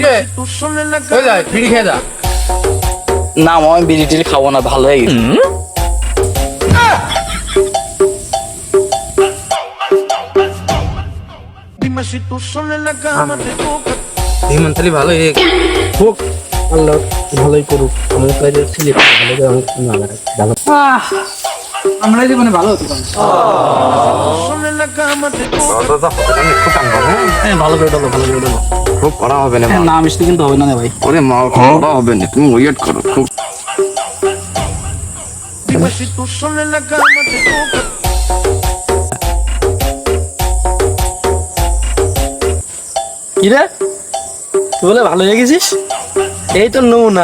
কিরে ওই যা বিড়ি খেয়ে যা। না আমি বিড়ি টিড়ি খাবো না, ভালো হয়ে গেছে। ধীমন্তলি ভালো হয়ে হোক, আল্লাহ ভালোই করুক। আমার কাছে ছেলে ভালো করে আমার কোনো আলাদা ভালো আমরা জীবনে ভালো হতে পারি। হ্যাঁ ভালো করে ডালো, ভালো করে ডালো। খুব করা হবে না না মিষ্টি কিন্তু হবে না রে ভাই। ওরে মা, করা হবে না, তুমি ওয়েট করো। খুব কি রে তুই বলে ভালো হয়ে গেছিস? এই তো নমুনা।